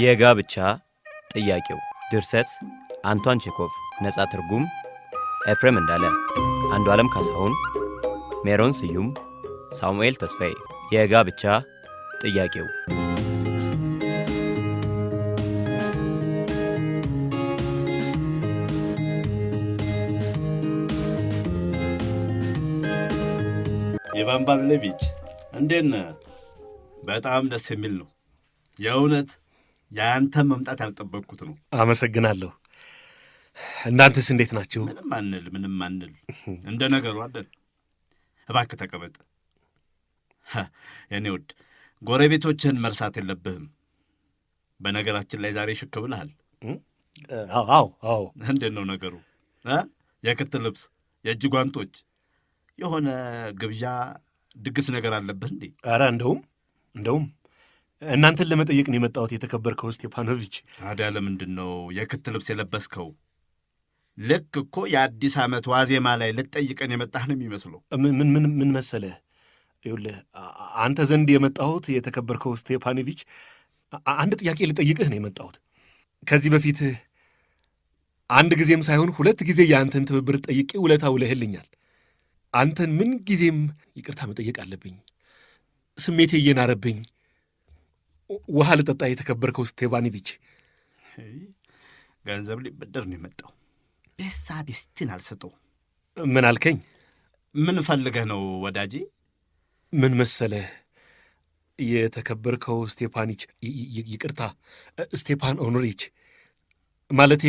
የጋብቻ ጥያቄው ድርሰት አንቷን ቼኮቭ ነጻ ትርጉም ኤፍሬም እንዳለ አንዱዓለም ካሳሁን ሜሮን ስዩም ሳሙኤል ተስፋዬ የጋብቻ ጥያቄው ኢቫን ባዝሌቪች እንዴት ነህ? በጣም ደስ የሚል ነው የእውነት ያንተ መምጣት ያልጠበቅኩት ነው። አመሰግናለሁ። እናንተስ እንዴት ናችሁ? ምንም አንል እንደ ነገሩ አለን። እባክህ ተቀመጥ። የኔ ውድ ጎረቤቶችህን መርሳት የለብህም። በነገራችን ላይ ዛሬ ሽክ ብለሃል። አዎ። እንዴት ነው ነገሩ? የክት ልብስ፣ የእጅ ጓንቶች፣ የሆነ ግብዣ ድግስ ነገር አለብህ እንዴ? ኧረ እንደውም እናንተን ለመጠየቅ ነው የመጣሁት የተከበርከው ስቴፓኖቪች። ታዲያ ለምንድን ነው የክት ልብስ የለበስከው? ልክ እኮ የአዲስ ዓመት ዋዜማ ላይ ልትጠይቀን የመጣህ ነው የሚመስለው። ምን መሰለህ፣ ይኸውልህ አንተ ዘንድ የመጣሁት የተከበርከው ስቴፓኖቪች አንድ ጥያቄ ልጠይቅህ ነው የመጣሁት። ከዚህ በፊት አንድ ጊዜም ሳይሆን 2 ጊዜ የአንተን ትብብር ጠይቄ ውለታ ውለህልኛል። አንተን ምን ጊዜም ይቅርታ መጠየቅ አለብኝ። ስሜቴ እየናረብኝ ውሃ ልጠጣ የተከበርከው ስቴፓኖቪች። ገንዘብ ሊበደር ነው የመጣው። ቤሳ ቤስቲን አልሰጠው። ምን አልከኝ? ምን ፈልገህ ነው ወዳጄ? ምን መሰለህ የተከበርከው ስቴፓኒች፣ ይቅርታ ስቴፓን ኦኖሪች ማለቴ፣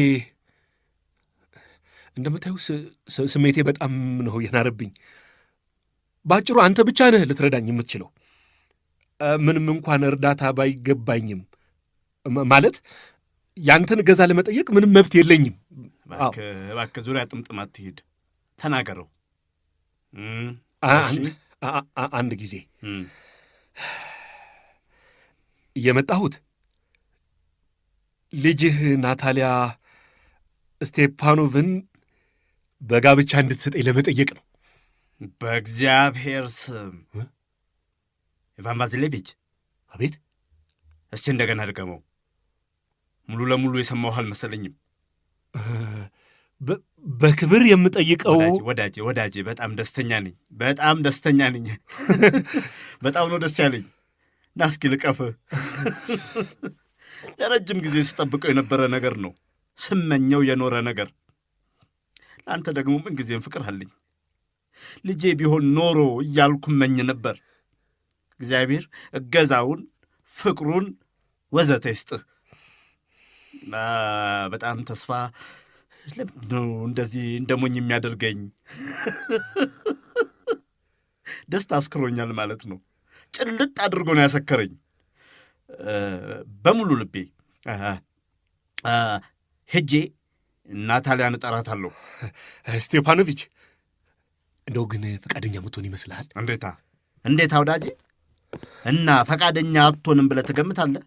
እንደምታዩ ስሜቴ በጣም ነው የናረብኝ። በአጭሩ አንተ ብቻ ነህ ልትረዳኝ የምትችለው። ምንም እንኳን እርዳታ ባይገባኝም ማለት ያንተን እገዛ ለመጠየቅ ምንም መብት የለኝም። እባክህ ዙሪያ ጥምጥም አትሂድ፣ ተናገረው። አንድ ጊዜ የመጣሁት ልጅህ ናታሊያ ስቴፓኖቭን በጋብቻ እንድትሰጠኝ ለመጠየቅ ነው። በእግዚአብሔር ስም ኢቫን ባዝሌቪች። አቤት። እስቲ እንደገና ድገመው። ሙሉ ለሙሉ የሰማሁህ አልመሰለኝም። በክብር የምጠይቀው ወዳጄ፣ በጣም ደስተኛ ነኝ። በጣም ነው ደስ ያለኝ። ና እስኪ ልቀፍህ። ለረጅም ጊዜ ስጠብቀው የነበረ ነገር ነው፣ ስመኘው የኖረ ነገር። ለአንተ ደግሞ ምን ጊዜም ፍቅር አለኝ። ልጄ ቢሆን ኖሮ እያልኩ መኝ ነበር። እግዚአብሔር እገዛውን፣ ፍቅሩን ወዘተ ይስጥህ። በጣም ተስፋ ለምንድን ነው እንደዚህ እንደሞኝ የሚያደርገኝ? ደስታ አስክሮኛል ማለት ነው። ጭልጥ አድርጎ ነው ያሰከረኝ። በሙሉ ልቤ ሄጄ ናታሊያን እጠራታለሁ። ስቴፓኖቪች፣ እንደው ግን ፈቃደኛ ምትሆን ይመስልሃል? እንዴታ ወዳጄ። እና ፈቃደኛ አትሆንም ብለህ ትገምታለህ?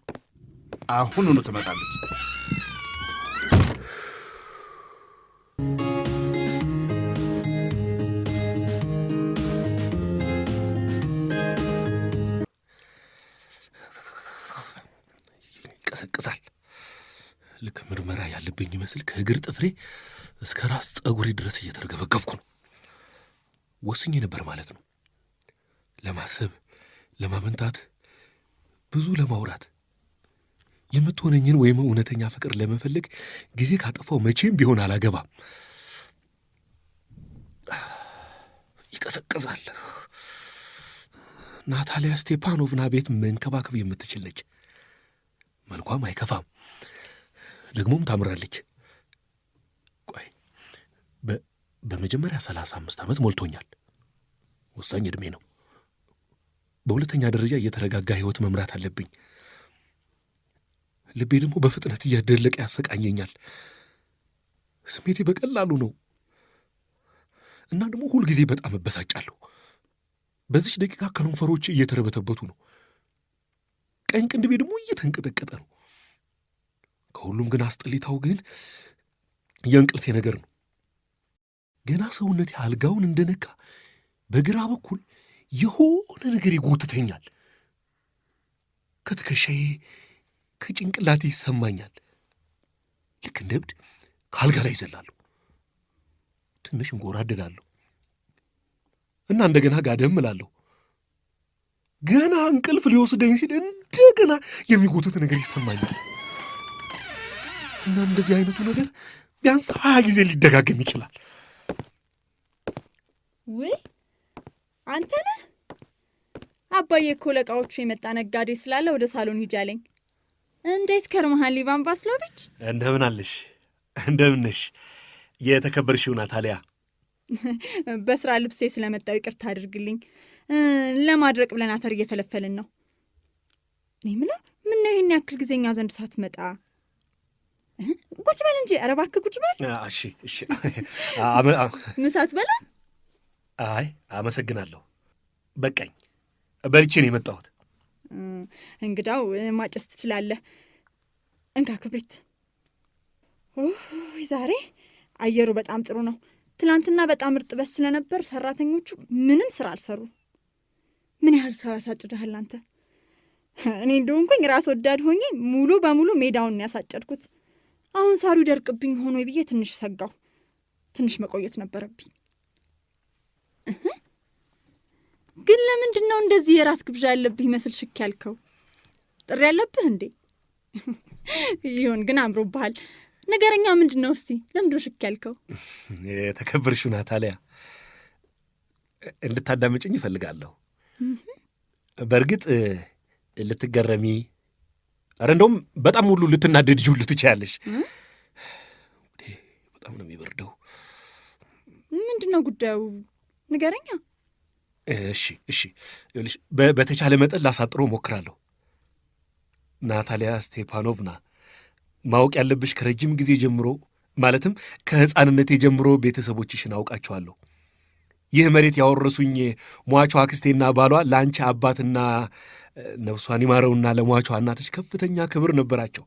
አሁኑኑ ትመጣለች። ይቀሰቅሳል። ልክ ምርመራ ያለብኝ ይመስል ከእግር ጥፍሬ እስከ ራስ ፀጉሬ ድረስ እየተረገበገብኩ ነው። ወስኜ ነበር ማለት ነው። ለማሰብ፣ ለማመንታት፣ ብዙ ለማውራት፣ የምትሆነኝን ወይም እውነተኛ ፍቅር ለመፈለግ ጊዜ ካጠፋው መቼም ቢሆን አላገባም። ይቀሰቅዛል። ናታሊያ ስቴፓኖቭና ቤት መንከባከብ የምትችል ነች። መልኳም አይከፋም፣ ደግሞም ታምራለች። ቆይ በመጀመሪያ 35 ዓመት ሞልቶኛል። ወሳኝ ዕድሜ ነው። በሁለተኛ ደረጃ እየተረጋጋ ሕይወት መምራት አለብኝ። ልቤ ደግሞ በፍጥነት እያደለቀ ያሰቃኘኛል። ስሜቴ በቀላሉ ነው እና ደግሞ ሁልጊዜ በጣም እበሳጫለሁ። በዚች ደቂቃ ከንፈሮቼ እየተረበተበቱ ነው። ቀኝ ቅንድቤ ደግሞ እየተንቀጠቀጠ ነው። ከሁሉም ግን አስጠሊታው ግን የእንቅልፌ ነገር ነው። ገና ሰውነቴ አልጋውን እንደነካ በግራ በኩል የሆነ ነገር ይጎትተኛል። ከትከሻዬ ከጭንቅላቴ ይሰማኛል። ልክ እንደ እብድ ከአልጋ ላይ ይዘላለሁ፣ ትንሽ እንጎራደዳለሁ እና እንደገና ጋደም እላለሁ። ገና እንቅልፍ ሊወስደኝ ሲል እንደገና የሚጎትት ነገር ይሰማኛል እና እንደዚህ አይነቱ ነገር ቢያንስ 20 ጊዜ ሊደጋገም ይችላል። ውይ አንተ ነህ? አባዬ እኮ ለዕቃዎቹ የመጣ ነጋዴ ስላለ ወደ ሳሎን ሂጅ አለኝ። እንዴት ከርመሃል ኢቫን ቫስሎቪች? እንደምን አለሽ? እንደምን ነሽ የተከበርሽው ናታሊያ? በስራ ልብሴ ስለመጣው ይቅርታ አድርግልኝ። ለማድረቅ ብለን አተር እየፈለፈልን ነው። እኔ የምለው ምነው ይህን ያክል ጊዜ እኛ ዘንድ ሳትመጣ? ቁጭ በል እንጂ። ኧረ እባክህ ቁጭ በል። እሺ እሺ። ምሳት በላ። አይ አመሰግናለሁ፣ በቃኝ። በልቼ ነው የመጣሁት። እንግዳው ማጨስ ትችላለህ። እንካ ክብሪት። ዛሬ አየሩ በጣም ጥሩ ነው። ትናንትና በጣም እርጥበት ስለነበር ሰራተኞቹ ምንም ስራ አልሰሩ። ምን ያህል ሰው ያሳጭድሃል አንተ? እኔ እንደሆንኩኝ ራስ ወዳድ ሆኜ ሙሉ በሙሉ ሜዳውን ያሳጨድኩት። አሁን ሳሩ ይደርቅብኝ ሆኖ ብዬ ትንሽ ሰጋሁ። ትንሽ መቆየት ነበረብኝ። ግን ለምንድን ነው እንደዚህ የራት ግብዣ ያለብህ ይመስል ሽክ ያልከው? ጥሪ ያለብህ እንዴ? ይሁን ግን አምሮብሃል። ነገረኛ ምንድን ነው እስቲ? ለምንድን ነው ሽክ ያልከው? የተከበርሽው ናታሊያ፣ እንድታዳምጭኝ እፈልጋለሁ። በእርግጥ ልትገረሚ፣ ኧረ እንደውም በጣም ሁሉ ልትናደድጅ ሁሉ ትችያለሽ። በጣም ነው የሚበርደው። ምንድን ነው ጉዳዩ? ንገረኛ። እሺ እሺ፣ በተቻለ መጠን ላሳጥሮ ሞክራለሁ። ናታሊያ ስቴፓኖቭና፣ ማወቅ ያለብሽ ከረጅም ጊዜ ጀምሮ ማለትም ከሕፃንነቴ ጀምሮ ቤተሰቦችሽን አውቃቸዋለሁ። ይህ መሬት ያወረሱኝ ሟቿ አክስቴና ባሏ ለአንቺ አባትና ነፍሷን ይማረውና ለሟቿ እናትሽ ከፍተኛ ክብር ነበራቸው።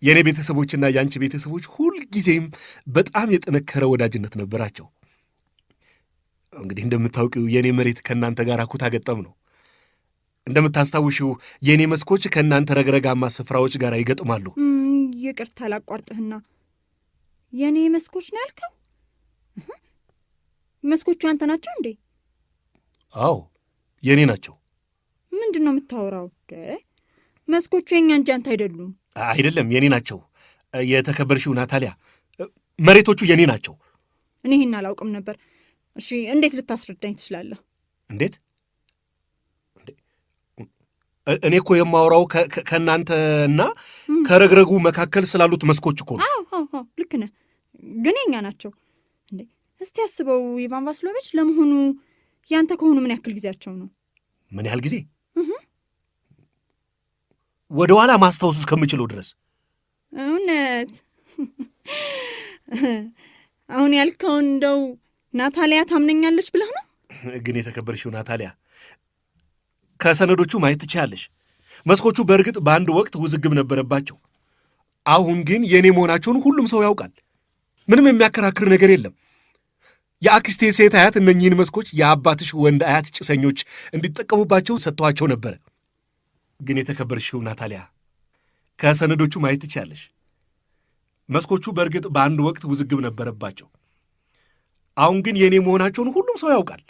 የእኔ ቤተሰቦችና የአንቺ ቤተሰቦች ሁልጊዜም በጣም የጠነከረ ወዳጅነት ነበራቸው። እንግዲህ እንደምታውቂው የእኔ መሬት ከእናንተ ጋር ኩታ ገጠም ነው። እንደምታስታውሽው የእኔ መስኮች ከእናንተ ረግረጋማ ስፍራዎች ጋር ይገጥማሉ። ይቅርታ ላቋርጥህና፣ የእኔ መስኮች ነው ያልከው? መስኮቹ ያንተ ናቸው እንዴ? አዎ የእኔ ናቸው። ምንድን ነው የምታወራው? መስኮቹ የኛ እንጂ አንተ አይደሉም። አይደለም የእኔ ናቸው የተከበርሽው ናታሊያ፣ መሬቶቹ የእኔ ናቸው። እኔ ይህን አላውቅም ነበር። እሺ እንዴት ልታስረዳኝ ትችላለህ? እንዴት? እኔ እኮ የማወራው ከእናንተና ከረግረጉ መካከል ስላሉት መስኮች እኮ ነው። አዎ ልክ ነህ፣ ግን የኛ ናቸው እንዴ? እስቲ አስበው ኢቫን ቫስሎቪች፣ ለመሆኑ ያንተ ከሆኑ ምን ያክል ጊዜያቸው ነው? ምን ያህል ጊዜ? ወደ ኋላ ማስታወስ እስከምችለው ድረስ። እውነት? አሁን ያልከውን እንደው ናታሊያ ታምነኛለች ብለህ ነው? ግን የተከበርሽው ናታሊያ፣ ከሰነዶቹ ማየት ትችያለሽ። መስኮቹ በእርግጥ በአንድ ወቅት ውዝግብ ነበረባቸው። አሁን ግን የእኔ መሆናቸውን ሁሉም ሰው ያውቃል። ምንም የሚያከራክር ነገር የለም። የአክስቴ ሴት አያት እነኚህን መስኮች የአባትሽ ወንድ አያት ጭሰኞች እንዲጠቀሙባቸው ሰጥተዋቸው ነበረ። ግን የተከበርሽው ናታሊያ፣ ከሰነዶቹ ማየት ትችያለሽ። መስኮቹ በእርግጥ በአንድ ወቅት ውዝግብ ነበረባቸው። አሁን ግን የእኔ መሆናቸውን ሁሉም ሰው ያውቃል።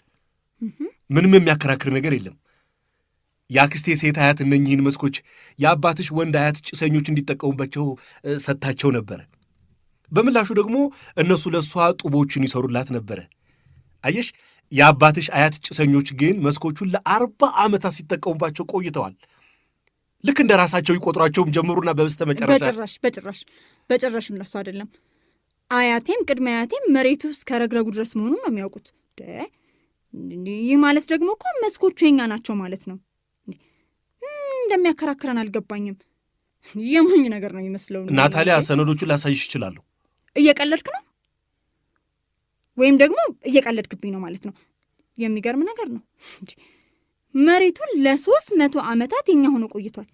ምንም የሚያከራክር ነገር የለም። የአክስቴ ሴት አያት እነኚህን መስኮች የአባትሽ ወንድ አያት ጭሰኞች እንዲጠቀሙባቸው ሰጥታቸው ነበረ። በምላሹ ደግሞ እነሱ ለእሷ ጡቦቹን ይሰሩላት ነበረ። አየሽ፣ የአባትሽ አያት ጭሰኞች ግን መስኮቹን ለ40 ዓመታት ሲጠቀሙባቸው ቆይተዋል። ልክ እንደ ራሳቸው ይቆጥሯቸውም ጀምሩና በበስተ መጨረሻ በጭራሽ እነሱ አይደለም። አያቴም ቅድመ አያቴም መሬቱ እስከ ረግረጉ ድረስ መሆኑን ነው የሚያውቁት። ይህ ማለት ደግሞ እኮ መስኮቹ የኛ ናቸው ማለት ነው። እንደሚያከራክረን አልገባኝም። የሞኝ ነገር ነው የሚመስለው። ናታሊያ፣ ሰነዶቹን ላሳይሽ ይችላሉ። እየቀለድክ ነው ወይም ደግሞ እየቀለድክብኝ ነው ማለት ነው። የሚገርም ነገር ነው። መሬቱን ለ300 ዓመታት የኛ ሆኖ ቆይቷል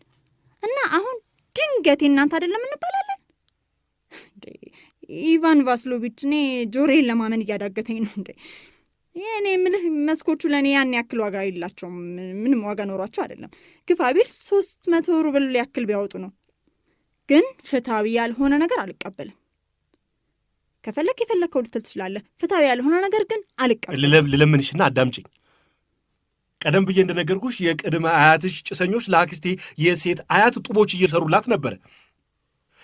እና አሁን ድንገት እናንተ አይደለም እንባላለን። ኢቫን ቫስሎቪች፣ እኔ ጆሮዬን ለማመን እያዳገተኝ ነው እንዴ። እኔ የምልህ መስኮቹ ለእኔ ያን ያክል ዋጋ የላቸውም። ምንም ዋጋ ኖሯቸው አይደለም። ግፋ ቢል 300 ሩብል ያክል ቢያወጡ ነው። ግን ፍትሐዊ ያልሆነ ነገር አልቀበልም። ከፈለክ የፈለከው ልትል ትችላለህ። ፍትሐዊ ያልሆነ ነገር ግን አልቀበልም። ልለምንሽና አዳምጪኝ። ቀደም ብዬ እንደነገርኩሽ የቅድመ አያትሽ ጭሰኞች ለአክስቴ የሴት አያት ጡቦች እየሰሩላት ነበረ።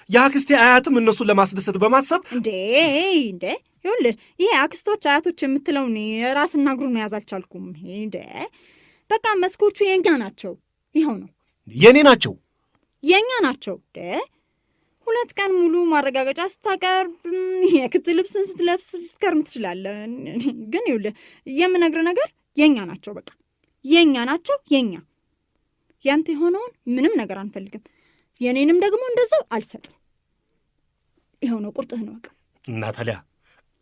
የአክስቴ አያትም እነሱን ለማስደሰት በማሰብ እንዴ ይኸውልህ፣ ይሄ አክስቶች አያቶች የምትለውን ራስና እግሩን መያዝ አልቻልኩም። እንዴ በቃ መስኮቹ የኛ ናቸው። ይኸው ነው። የእኔ ናቸው፣ የኛ ናቸው። 2 ቀን ሙሉ ማረጋገጫ ስታቀርብ የክት ልብስን ስትለብስ ልትከርም ትችላለህ። ግን ይኸውልህ የምነግርህ ነገር የኛ ናቸው። በቃ የኛ ናቸው። የኛ ያንተ የሆነውን ምንም ነገር አንፈልግም። የኔንም ደግሞ እንደዛው አልሰጥም። ይኸው ነው፣ ቁርጥህን ወቅ። እና ታዲያ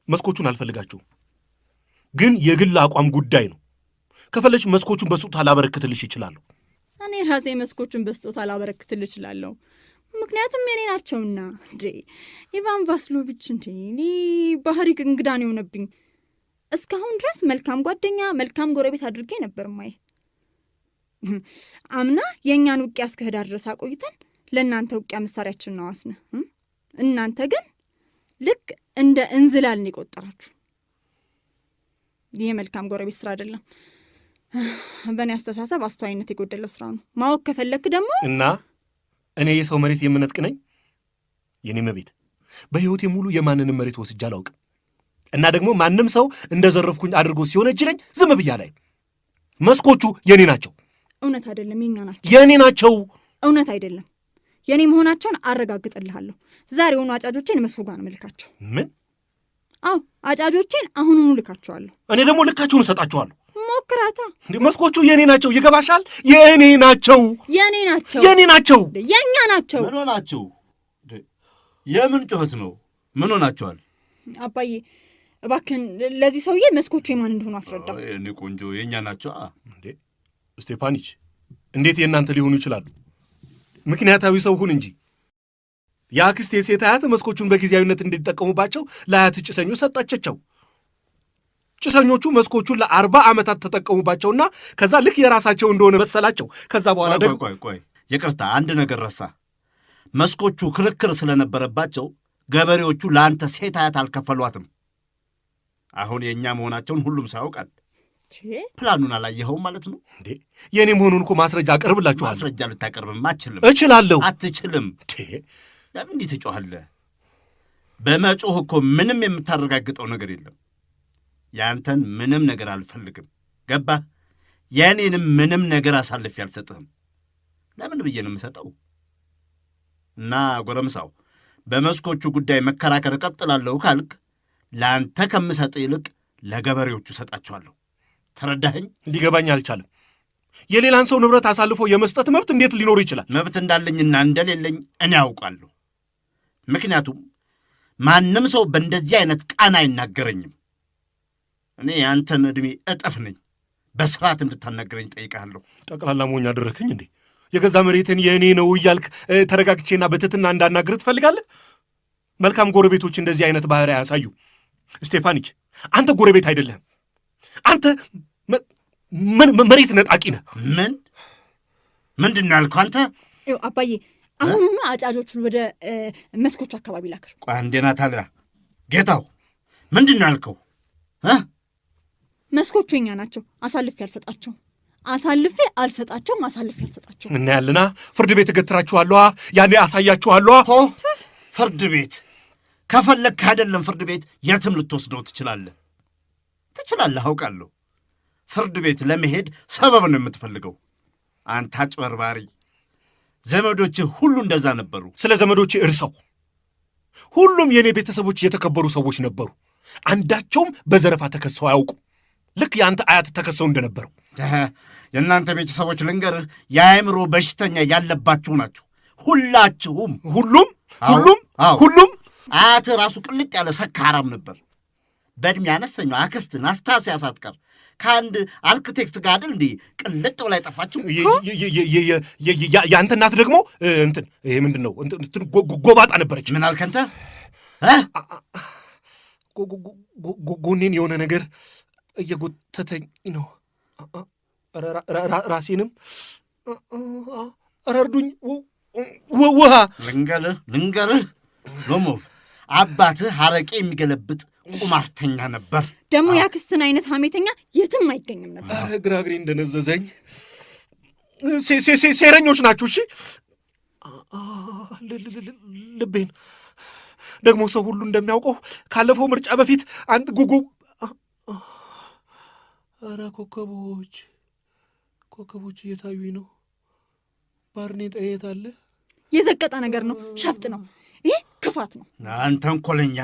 መስኮቹን አልፈልጋችሁም፣ ግን የግል አቋም ጉዳይ ነው። ከፈለች መስኮቹን በስጦታ ላበረክትልሽ ይችላለሁ። እኔ ራሴ መስኮቹን በስጦታ ላበረክትልሽ እችላለሁ፣ ምክንያቱም የኔ ናቸውና። ኢቫን ቫስሎቪች እኔ ባህሪ እንግዳ ነው የሆነብኝ። እስካሁን ድረስ መልካም ጓደኛ፣ መልካም ጎረቤት አድርጌ ነበር ማየ። አምና የእኛን ውቅያ እስከ ህዳር ድረስ አቆይተን ለእናንተ ውቅያ መሳሪያችን ነው አስነ። እናንተ ግን ልክ እንደ እንዝላልን የቆጠራችሁ። ይህ መልካም ጎረቤት ስራ አይደለም። በእኔ አስተሳሰብ አስተዋይነት የጎደለው ስራ ነው። ማወቅ ከፈለክ ደግሞ እና እኔ የሰው መሬት የምነጥቅ ነኝ? የኔ መቤት በሕይወቴ ሙሉ የማንንም መሬት ወስጄ አላውቅም። እና ደግሞ ማንም ሰው እንደ ዘረፍኩኝ አድርጎ ሲሆን እጅለኝ ዝም ብያ ላይ መስኮቹ የኔ ናቸው። እውነት አይደለም፣ የኛ ናቸው። የኔ ናቸው። እውነት አይደለም፣ የኔ መሆናቸውን አረጋግጥልሃለሁ። ዛሬውኑ አጫጆቼን መስኩ ጋር ነው ልካቸው። ምን? አዎ አጫጆቼን አሁኑኑ ልካቸዋለሁ። እኔ ደግሞ ልካቸውን እሰጣቸዋለሁ። ሞክራታ። እንዴ መስኮቹ የኔ ናቸው፣ ይገባሻል? የኔ ናቸው። የኔ ናቸው። የኔ ናቸው። የኛ ናቸው። ምን ሆናችሁ? የምን ጩኸት ነው? ምን ሆናችኋል? አባዬ እባክህን ለዚህ ሰውዬ መስኮቹ የማን እንደሆኑ አስረዳው። እኔ ቆንጆ የኛ ናቸው። እንዴ ስቴፓኒች፣ እንዴት የእናንተ ሊሆኑ ይችላሉ? ምክንያታዊ ሰው ሁን እንጂ። የአክስቴ ሴት አያት መስኮቹን በጊዜያዊነት እንዲጠቀሙባቸው ለአያት ጭሰኞች ሰጣቸቸው። ጭሰኞቹ መስኮቹን ለ40 ዓመታት ተጠቀሙባቸውና ከዛ ልክ የራሳቸው እንደሆነ መሰላቸው። ከዛ በኋላ ደግሞ ቆይ ይቅርታ፣ አንድ ነገር ረሳ። መስኮቹ ክርክር ስለነበረባቸው ገበሬዎቹ ለአንተ ሴት አያት አልከፈሏትም። አሁን የእኛ መሆናቸውን ሁሉም ሰው ያውቃል። ፕላኑን አላየኸውም ማለት ነው እንዴ? የእኔ መሆኑን እኮ ማስረጃ አቀርብላችኋለሁ። ማስረጃ ልታቀርብም አትችልም። እችላለሁ። አትችልም። ለምን እንዲህ ትጮኻለህ? በመጮህ እኮ ምንም የምታረጋግጠው ነገር የለም። ያንተን ምንም ነገር አልፈልግም፣ ገባህ? የእኔንም ምንም ነገር አሳልፌ አልሰጥህም። ለምን ብዬ ነው የምሰጠው? እና ጎረምሳው በመስኮቹ ጉዳይ መከራከር እቀጥላለሁ ካልክ ለአንተ ከምሰጥ ይልቅ ለገበሬዎቹ እሰጣቸዋለሁ። ተረዳኸኝ? ሊገባኝ አልቻለም። የሌላን ሰው ንብረት አሳልፎ የመስጠት መብት እንዴት ሊኖር ይችላል? መብት እንዳለኝና እንደሌለኝ እኔ ያውቃለሁ። ምክንያቱም ማንም ሰው በእንደዚህ አይነት ቃና አይናገረኝም። እኔ የአንተን ዕድሜ እጥፍ ነኝ። በስርዓት እንድታናገረኝ ጠይቃለሁ። ጠቅላላ ሞኝ አደረከኝ እንዴ? የገዛ መሬትን የእኔ ነው እያልክ ተረጋግቼና በትትና እንዳናግርህ ትፈልጋለህ? መልካም ጎረቤቶች እንደዚህ አይነት ባህሪ አያሳዩ። ስቴፋኒች፣ አንተ ጎረቤት አይደለህም። አንተ መሬት ነጣቂ ነህ። ምንድን ነው ያልከው አንተ? አባዬ አሁኑኑ አጫጆቹን ወደ መስኮቹ አካባቢ ላክር። ቆይ አንዴ ናታሊያ፣ ጌታው ምንድን ነው ያልከው? መስኮቹ የኛ ናቸው። አሳልፌ አልሰጣቸውም። እናያለና ፍርድ ቤት እገትራችኋለሁ። ያኔ አሳያችኋለሁ። ፍርድ ቤት ከፈለግክ አይደለም ፍርድ ቤት የትም ልትወስደው ትችላለህ። አውቃለሁ። ፍርድ ቤት ለመሄድ ሰበብ ነው የምትፈልገው አንተ አጭበርባሪ። ዘመዶችህ ሁሉ እንደዛ ነበሩ። ስለ ዘመዶቼ እርሰው። ሁሉም የእኔ ቤተሰቦች የተከበሩ ሰዎች ነበሩ። አንዳቸውም በዘረፋ ተከሰው አያውቁም። ልክ የአንተ አያት ተከሰው እንደነበረው። የእናንተ ቤተሰቦች ልንገርህ፣ የአእምሮ በሽተኛ ያለባችሁ ናቸው ሁላችሁም። ሁሉም። አያትህ ራሱ ቅልጥ ያለ ሰካራም ነበር። በዕድሜ አነስተኛው አክስት ናስታሲያ ሳትቀር ከአንድ አርክቴክት ጋር አይደል እንዲህ ቅልጥ ብላ የጠፋችሁ። የአንተ እናት ደግሞ ይሄ ምንድን ነው ጎባጣ ነበረች። ምን አልክ አንተ? ጎኔን የሆነ ነገር እየጎተተኝ ነው። ራሴንም ረርዱኝ። ውሃ ልንገርህ ሎሞቭ፣ አባትህ አረቄ የሚገለብጥ ቁማርተኛ ነበር። ደግሞ ያክስትን አይነት ሐሜተኛ የትም አይገኝም ነበር። ግራግሬ እንደነዘዘኝ ሴረኞች ናችሁ። እሺ ልቤን ደግሞ ሰው ሁሉ እንደሚያውቀው ካለፈው ምርጫ በፊት አንድ ጉጉ ኧረ ኮከቦች እየታዩኝ ነው። ባርኔጣ የት አለ? የዘቀጠ ነገር ነው፣ ሸፍጥ ነው፣ ይህ ክፋት ነው። አንተን ኮለኛ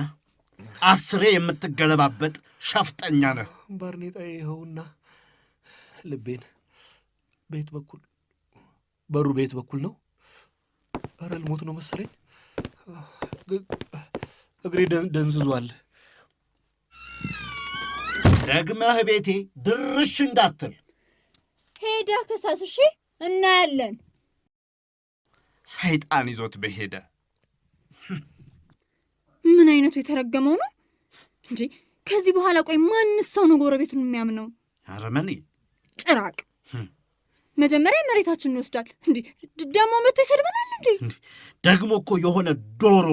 10 የምትገለባበጥ ሸፍጠኛ ነህ። ባርኔጣ ይኸውና። ልቤን ቤት በኩል በሩ ቤት በኩል ነው። ኧረ ልሞት ነው መሰለኝ። እግሬ ደንዝዟል። ደግመህ ቤቴ ድርሽ እንዳትል። ሄዳ ከሳስሺ እናያለን። ሰይጣን ይዞት በሄደ። ምን አይነቱ የተረገመው ነው እንጂ! ከዚህ በኋላ ቆይ ማንስ ሰው ነው ጎረቤቱን የሚያምነው? አረመኔ ጭራቅ። መጀመሪያ መሬታችንን እንወስዳል። እንዲህ ደግሞ መጥቶ ይሰድበናል። እንዴ ደግሞ እኮ የሆነ ዶሮ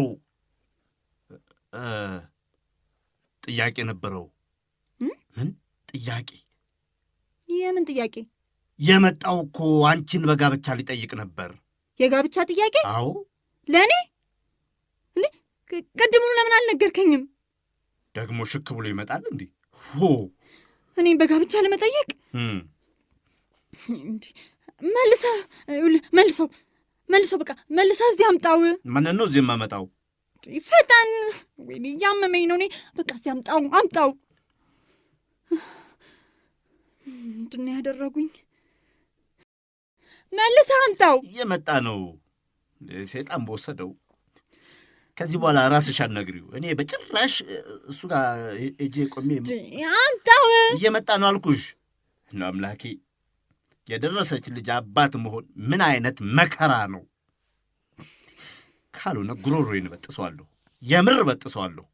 ጥያቄ ነበረው። ምን ጥያቄ? የምን ጥያቄ? የመጣው እኮ አንቺን በጋብቻ ሊጠይቅ ነበር። የጋብቻ ጥያቄ? አዎ። ለእኔ? እንዴ ቅድሙኑ ለምን አልነገርከኝም? ደግሞ ሽክ ብሎ ይመጣል እንዴ? እኔም በጋብቻ ለመጠየቅ መልሰው በቃ መልሰህ እዚህ አምጣው። ማንን ነው እዚህ የማመጣው? ፈጣን። ወይኔ እያመመኝ ነው። እኔ በቃ እዚህ አምጣው። ምንድን ነው ያደረጉኝ? መልሰህ አምጣው። እየመጣ ነው። ሰይጣን በወሰደው። ከዚህ በኋላ ራስሽ አትነግሪው። እኔ በጭራሽ እሱ ጋር እጄ ቆሜ አምጣው። እየመጣ ነው አልኩሽ። አምላኬ፣ የደረሰች ልጅ አባት መሆን ምን አይነት መከራ ነው! ካልሆነ ጉሮሮዬን በጥሰዋለሁ፣ የምር በጥሰዋለሁ።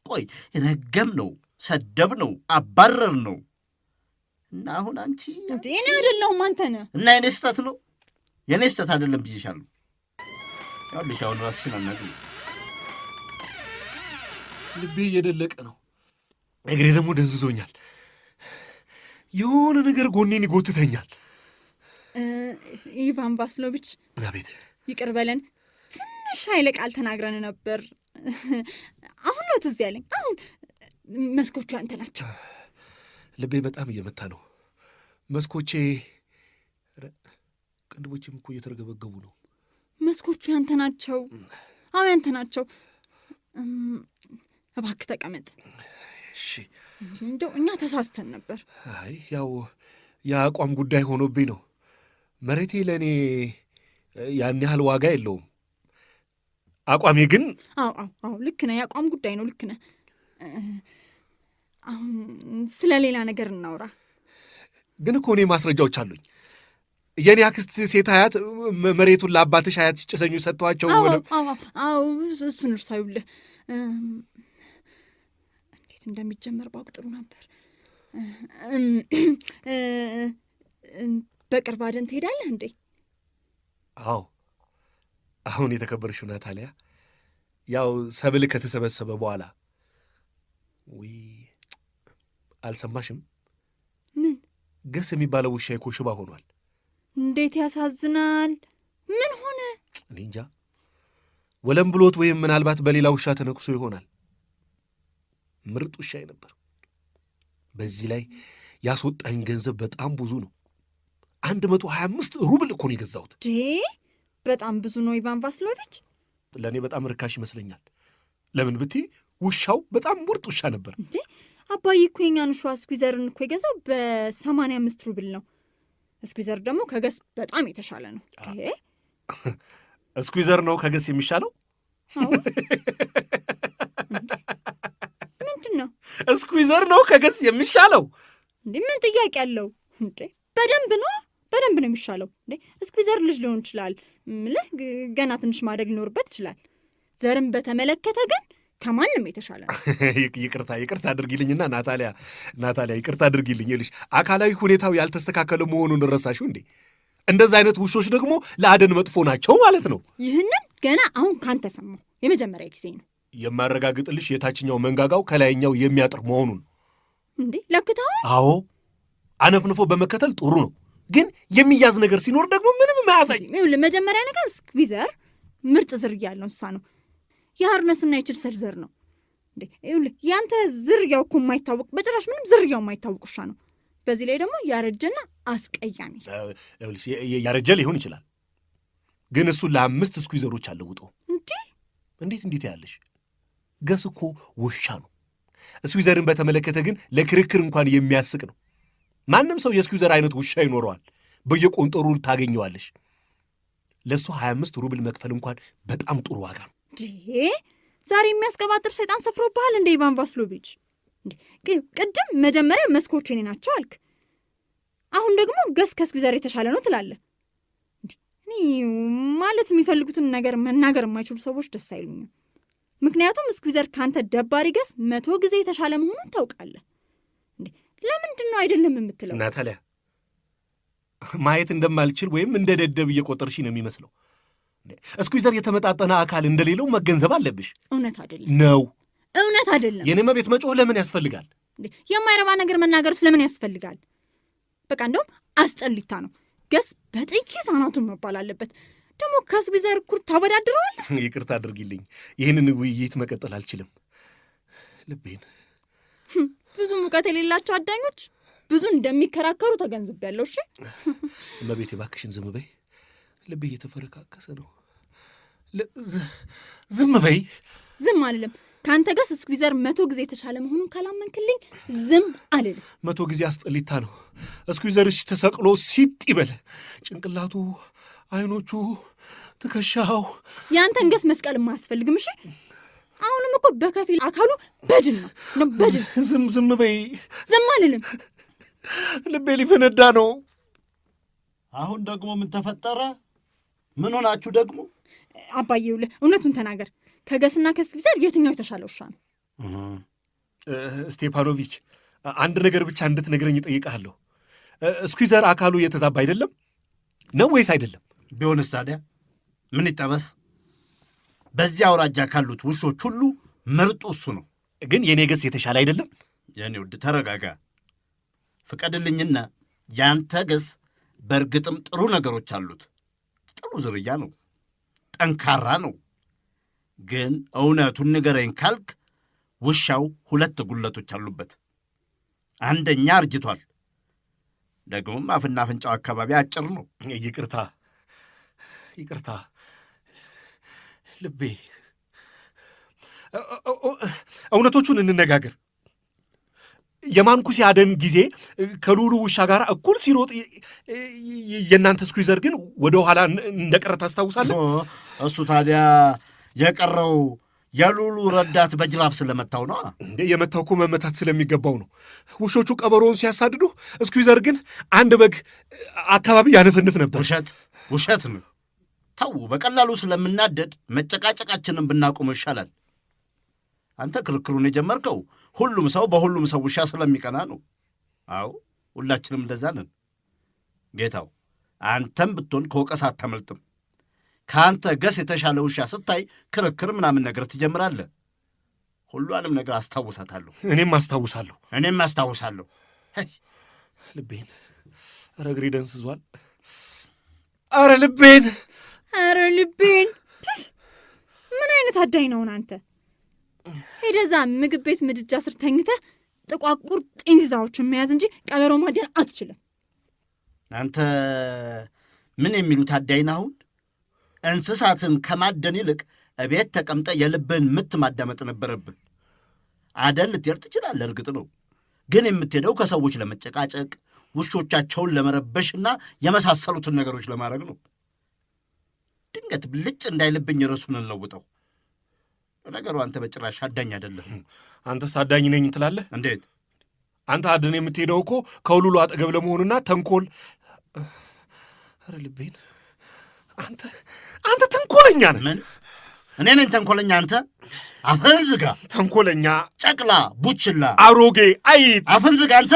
ቆይ ረገም ነው፣ ሰደብ ነው፣ አባረር ነው እና አሁን አንቺ እኔ አይደለሁም አንተ ነህ። እና የኔ ስህተት ነው? የኔ ስህተት አይደለም ብዬሻለሁ። ያውልሽ አሁን ራስሽን አናግሪው። ልቤ እየደለቀ ነው፣ እግሬ ደግሞ ደንዝዞኛል። የሆነ ነገር ጎኔን ይጎትተኛል። ኢቫን ቫስሎቪች፣ አቤት። ይቅር በለን፣ ትንሽ ኃይለ ቃል ተናግረን ነበር። አሁን ነው ትዝ ያለኝ። አሁን መስኮቹ አንተ ናቸው። ልቤ በጣም እየመታ ነው። መስኮቼ ቅንድቦቼም እኮ እየተረገበገቡ ነው። መስኮቹ ያንተ ናቸው። አዎ ያንተ ናቸው። እባክህ ተቀመጥ። እሺ። እንደው እኛ ተሳስተን ነበር። አይ ያው የአቋም ጉዳይ ሆኖብኝ ነው። መሬቴ ለእኔ ያን ያህል ዋጋ የለውም። አቋሜ ግን አዎ ልክ ነህ። የአቋም ጉዳይ ነው። ልክ ነህ። አሁን ስለ ሌላ ነገር እናውራ። ግን እኮ እኔ ማስረጃዎች አሉኝ። የኔ አክስት ሴት አያት መሬቱን ለአባትሽ አያት ጭሰኞች ሰጥተዋቸው። አዎ እሱን እርሳዩልህ። እንዴት እንደሚጀመር ባውቅ ጥሩ ነበር። በቅርብ አደን ትሄዳለህ እንዴ? አዎ አሁን የተከበረሽው ናታሊያ፣ ያው ሰብል ከተሰበሰበ በኋላ። ውይ አልሰማሽም? ምን? ገስ የሚባለው ውሻ እኮ ሽባ ሆኗል። እንዴት ያሳዝናል! ምን ሆነ? እኔ እንጃ። ወለም ብሎት ወይም ምናልባት በሌላ ውሻ ተነክሶ ይሆናል። ምርጥ ውሻዬ ነበር። በዚህ ላይ ያስወጣኝ ገንዘብ በጣም ብዙ ነው። 125 ሩብል እኮ ነው የገዛሁት። በጣም ብዙ ነው ኢቫን ቫስሎቪች። ለእኔ በጣም ርካሽ ይመስለኛል። ለምን ብትይ ውሻው በጣም ምርጥ ውሻ ነበር። እንዴ አባዬ እኮ የኛን ውሻ ስኩዊዘርን እኮ የገዛው በ85 ሩብል ነው። ስኩዊዘር ደግሞ ከገስ በጣም የተሻለ ነው። ስኩዊዘር ነው ከገስ የሚሻለው? ምንድን ነው? ስኩዊዘር ነው ከገስ የሚሻለው? እንዴ ምን ጥያቄ አለው እንዴ? በደንብ ነው የሚሻለው። እንዴ ስኩዊዘር ልጅ ሊሆን ይችላል፣ ምልህ ገና ትንሽ ማደግ ሊኖርበት ይችላል። ዘርም በተመለከተ ግን ከማንም የተሻለ ነው። ይቅርታ አድርጊልኝና ናታሊያ ይቅርታ አድርጊልኝ። ይልሽ አካላዊ ሁኔታው ያልተስተካከለ መሆኑን ረሳሽው እንዴ? እንደዛ አይነት ውሾች ደግሞ ለአደን መጥፎ ናቸው ማለት ነው። ይህንን ገና አሁን ካንተ ሰማሁ። የመጀመሪያ ጊዜ ነው። የማረጋግጥልሽ የታችኛው መንጋጋው ከላይኛው የሚያጥር መሆኑን። እንዴ ለክተዋል? አዎ አነፍንፎ በመከተል ጥሩ ነው፣ ግን የሚያዝ ነገር ሲኖር ደግሞ ምንም ማያሳይ። መጀመሪያ ነገር ስኩዊዘር ምርጥ ዝርያ ያለው እንስሳ ነው። የሃርነስና የችልሰል ዘር ነው። እንዴ ያንተ ዝርያው እኮ የማይታወቅ በጭራሽ ምንም ዝርያው የማይታወቅ ውሻ ነው። በዚህ ላይ ደግሞ ያረጀና አስቀያሚ። ያረጀ ሊሆን ይችላል፣ ግን እሱን ለ5 ስኩዊዘሮች አለውጦ። እንዴት ያለሽ ገስ እኮ ውሻ ነው። ስኩዊዘርን በተመለከተ ግን ለክርክር እንኳን የሚያስቅ ነው። ማንም ሰው የስኩዊዘር አይነት ውሻ ይኖረዋል። በየቆንጠሩ ታገኘዋለሽ። ለእሱ 25 ሩብል መክፈል እንኳን በጣም ጥሩ ዋጋ ነው። ዛሬ የሚያስቀባጥር ሰይጣን ሰፍሮብሃል እንደ ኢቫን ቫስሎቪች። ቅድም መጀመሪያ መስኮቹ እኔ ናቸው አልክ፣ አሁን ደግሞ ገስ ከስኩዊዘር የተሻለ ነው ትላለህ። እኔ ማለት የሚፈልጉትን ነገር መናገር የማይችሉ ሰዎች ደስ አይሉኝም። ምክንያቱም ስኩዊዘር ካንተ ደባሪ ገስ 100 ጊዜ የተሻለ መሆኑን ታውቃለህ። ለምንድን ነው አይደለም የምትለው? ናታሊያ ማየት እንደማልችል ወይም እንደ ደደብ እየቆጠርሽ ነው የሚመስለው። ስኩዊዘር የተመጣጠነ አካል እንደሌለው መገንዘብ አለብሽ። እውነት አይደለም ነው። እውነት አይደለም። የኔ መቤት መጮህ ለምን ያስፈልጋል? የማይረባ ነገር መናገር ስለምን ያስፈልጋል? በቃ እንደውም አስጠሊታ ነው። ገስ በጥይት አናቱን መባል አለበት። ደግሞ ከስኩዊዘር እኩል ታወዳድረዋለህ? ይቅርታ አድርጊልኝ፣ ይህንን ውይይት መቀጠል አልችልም። ልቤን ብዙ ሙቀት የሌላቸው አዳኞች ብዙ እንደሚከራከሩ ተገንዝቤያለሁ። እሺ መቤት እባክሽን ዝም በይ። ልቤ እየተፈረካከሰ ነው። ዝም በይ። ዝም አልልም። ከአንተ ጋር ስኩዊዘር 100 ጊዜ የተሻለ መሆኑን ካላመንክልኝ ዝም አልልም። 100 ጊዜ አስጠሊታ ነው። ስኩዊዘርሽ ተሰቅሎ ሲጥ ይበል። ጭንቅላቱ፣ አይኖቹ፣ ትከሻው። የአንተን ገስ መስቀል የማያስፈልግም። እሺ አሁንም እኮ በከፊል አካሉ በድን ነው። በድን። ዝም በይ። ዝም አልልም። ልቤ ሊፈነዳ ነው። አሁን ደግሞ ምን ተፈጠረ? ምን ሆናችሁ ደግሞ? አባዬ እውነቱን ተናገር። ከገስና ከስኩዊዘር የትኛው የተሻለ ውሻ ነው? ስቴፓኖቪች፣ አንድ ነገር ብቻ እንድትነግረኝ እጠይቅሃለሁ። ስኩዊዘር አካሉ የተዛባ አይደለም ነው ወይስ አይደለም? ቢሆንስ ታዲያ ምን ይጠበስ? በዚህ አውራጃ ካሉት ውሾች ሁሉ ምርጡ እሱ ነው። ግን የኔ ገስ የተሻለ አይደለም? የኔ ውድ ተረጋጋ። ፍቀድልኝና ያንተ ገስ በእርግጥም ጥሩ ነገሮች አሉት። ጥሩ ዝርያ ነው፣ ጠንካራ ነው። ግን እውነቱን ንገረኝ ካልክ ውሻው 2 ጉለቶች አሉበት። አንደኛ አርጅቷል፣ ደግሞም አፍና አፍንጫው አካባቢ አጭር ነው። ይቅርታ ልቤ። እውነቶቹን እንነጋገር። የማንኩሴ አደን ጊዜ ከሉሉ ውሻ ጋር እኩል ሲሮጥ የእናንተ ስኩዊዘር ግን ወደ ኋላ እንደቀረ ታስታውሳለህ? እሱ ታዲያ የቀረው የሉሉ ረዳት በጅራፍ ስለመታው ነው። እንዴ የመታው እኮ መመታት ስለሚገባው ነው። ውሾቹ ቀበሮውን ሲያሳድዱ፣ ስኩዊዘር ግን አንድ በግ አካባቢ ያነፈንፍ ነበር። ውሸት ነው። ተው፣ በቀላሉ ስለምናደድ መጨቃጨቃችንን ብናቆመው ይሻላል። አንተ ክርክሩን የጀመርከው ሁሉም ሰው በሁሉም ሰው ውሻ ስለሚቀና ነው። አዎ ሁላችንም እንደዛ ነን። ጌታው፣ አንተም ብትሆን ከወቀሳ አታመልጥም። ከአንተ ገስ የተሻለ ውሻ ስታይ ክርክር ምናምን ነገር ትጀምራለህ። ሁሉንም ነገር አስታውሳታለሁ። እኔም አስታውሳለሁ። ልቤን፣ ኧረ እግሬ ደንስዟል። ኧረ ልቤን። ምን አይነት አዳኝ ነውን አንተ? ሄደዛ ምግብ ቤት ምድጃ ስር ተኝተህ ጥቋቁር ጤንዚዛዎችን መያዝ እንጂ ቀበሮ ማደን አትችልም። አንተ ምን የሚሉት አዳኝ ነህ? አሁን እንስሳትን ከማደን ይልቅ እቤት ተቀምጠ የልብህን ምት ማዳመጥ ነበረብን። አደን ልትሄድ ትችላለህ፣ እርግጥ ነው። ግን የምትሄደው ከሰዎች ለመጨቃጨቅ፣ ውሾቻቸውን ለመረበሽና የመሳሰሉትን ነገሮች ለማድረግ ነው። ድንገት ብልጭ እንዳይልብኝ ርዕሱን እንለውጠው። ነገሩ አንተ በጭራሽ አዳኝ አይደለህም። አንተስ አዳኝ ነኝ ትላለህ? እንዴት? አንተ አድን የምትሄደው እኮ ከውሉሉ አጠገብ ለመሆኑና ተንኮል። ኧረ ልቤን። አንተ ተንኮለኛ ነህ። ምን እኔ ነኝ ተንኮለኛ? አንተ አፍህን ዝጋ። ተንኮለኛ፣ ጨቅላ፣ ቡችላ፣ አሮጌ አይጥ፣ አፍህን ዝጋ አንተ።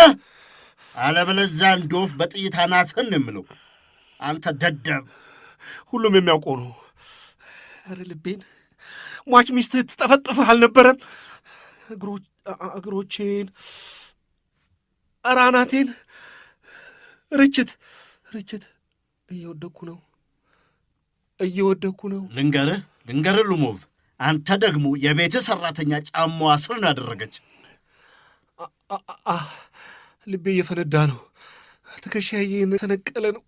አለበለዚያ እንደ ወፍ በጥይት አናትህን ነው የምለው። አንተ ደደብ። ሁሉም የሚያውቀው ነው። ኧረ ልቤን ሟች ሚስትህ ትጠፈጥፍህ አልነበረም? እግሮቼን፣ ኧረ አናቴን፣ ርችት እየወደኩ ነው። ልንገርህ ሉሞቭ፣ አንተ ደግሞ የቤትህ ሠራተኛ ጫማዋ ስር ነው ያደረገች። ልቤ እየፈነዳ ነው። ትከሻዬ የተነቀለ ነው።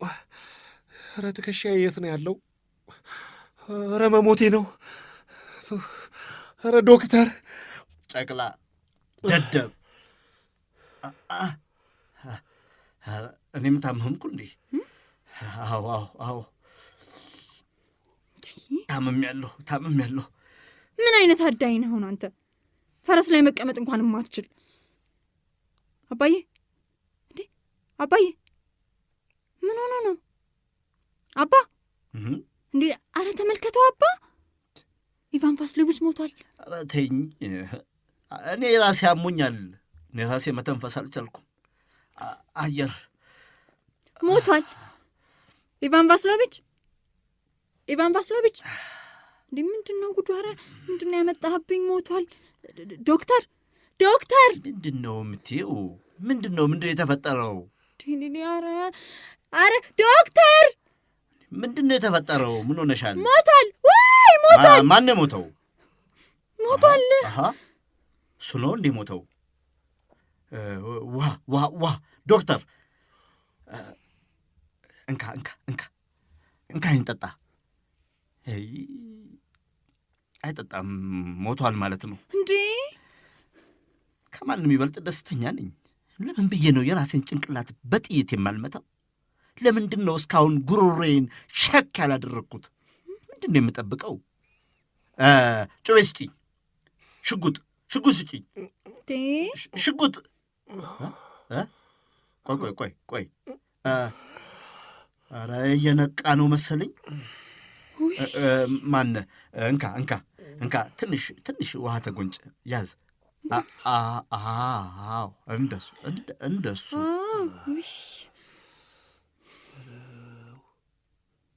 ኧረ ትከሻዬ የት ነው ያለው? ኧረ መሞቴ ነው። ኧረ ዶክተር። ጨቅላ ደደብ። እኔም ታመምኩ እንዴ? አዎ ታመም ያለሁ። ምን አይነት አዳኝ ነህ ሆነ አንተ? ፈረስ ላይ መቀመጥ እንኳን የማትችል አባዬ። እንዴ አባዬ ምን ሆኖ ነው አባ? እንዴ አረ ተመልከተው አባ፣ ኢቫን ቫስሌቪች ሞቷል። አረ ተይኝ፣ እኔ ራሴ አሞኛል። እኔ ራሴ መተንፈስ አልቻልኩም። አየር ሞቷል። ኢቫን ቫስሌቪች እንዴ ምንድን ነው ጉዱ? ኧረ ምንድን ነው ያመጣህብኝ? ሞቷል። ዶክተር ምንድን ነው የምትይው? ምንድን ነው የተፈጠረው? ኧረ ዶክተር ምንድን ነው የተፈጠረው? ምን ሆነሻል? ሞቷል። ወይ ሞቷል። ማን የሞተው? ሞቷል። እሱ ነው እንዲህ ሞተው? ዋ ዶክተር፣ እንካ ይህን ጠጣ። አይጠጣም፣ ሞቷል ማለት ነው እንዴ? ከማንም ይበልጥ ደስተኛ ነኝ። ለምን ብዬ ነው የራሴን ጭንቅላት በጥይት የማልመታው? ለምንድን ነው እስካሁን ጉሮሮዬን ሸክ ያላደረግኩት? ምንድን ነው የምጠብቀው? ጩቤ ስጪኝ። ሽጉጥ ስጪኝ። ሽጉጥ። ቆይ ኧረ እየነቃ ነው መሰለኝ። ማነ? እንካ ትንሽ ውሃ ተጎንጭ፣ ያዝ። አዎ እንደሱ።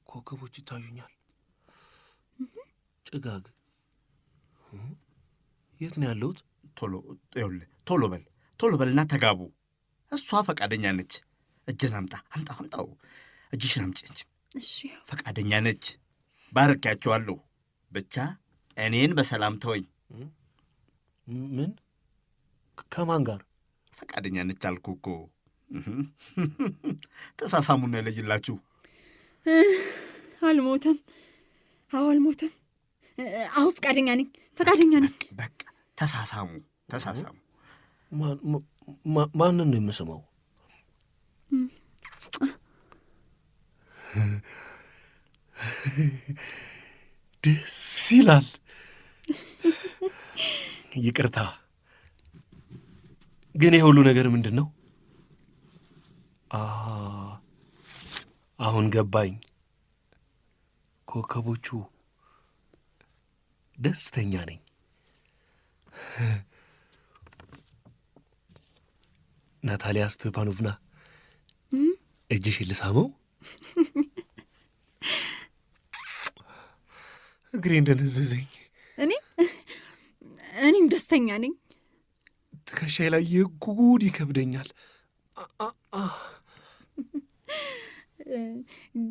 ኮከቦች ይታዩኛል። ጭጋግ። የት ነው ያለሁት? ቶሎ በልና ተጋቡ። እሷ ፈቃደኛ ነች። እጅን አምጣው። እጅሽን አምጪ። እሺ፣ ፈቃደኛ ነች። ባርኪያቸዋለሁ። ብቻ እኔን በሰላም ተወኝ። ምን? ከማን ጋር? ፈቃደኛ ነች አልኩ እኮ። ተሳሳሙና ይለይላችሁ። አልሞተም። አዎ ፈቃደኛ ነኝ። በቃ ተሳሳሙ። ማንን ነው የምስመው? ደስ ይላል። ይቅርታ ግን የሁሉ ነገር ምንድን ነው? አሁን ገባኝ። ኮከቦቹ ደስተኛ ነኝ። ናታሊያ ስቴፓኖቭና እጅሽን ልሳመው? እግሬ እንደነዘዘኝ። እኔም ደስተኛ ነኝ። ትከሻዬ ላይ የጉድ ይከብደኛል።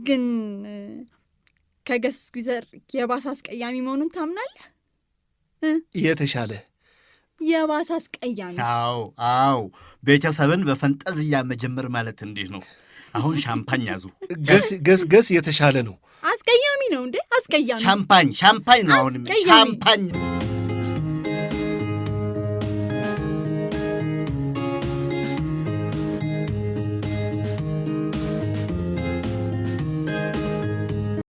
ግን ከገስ ስኩዊዘር የባሰ አስቀያሚ መሆኑን ታምናለህ? የተሻለ የባሰ አስቀያሚ። አዎ ቤተሰብን በፈንጠዝያ መጀመር ማለት እንዲህ ነው። አሁን ሻምፓኝ ያዙ። ገስ የተሻለ ነው። አስቀያሚ ነው እንዴ? አስቀያሚ ሻምፓኝ ነው። አሁንም ሻምፓኝ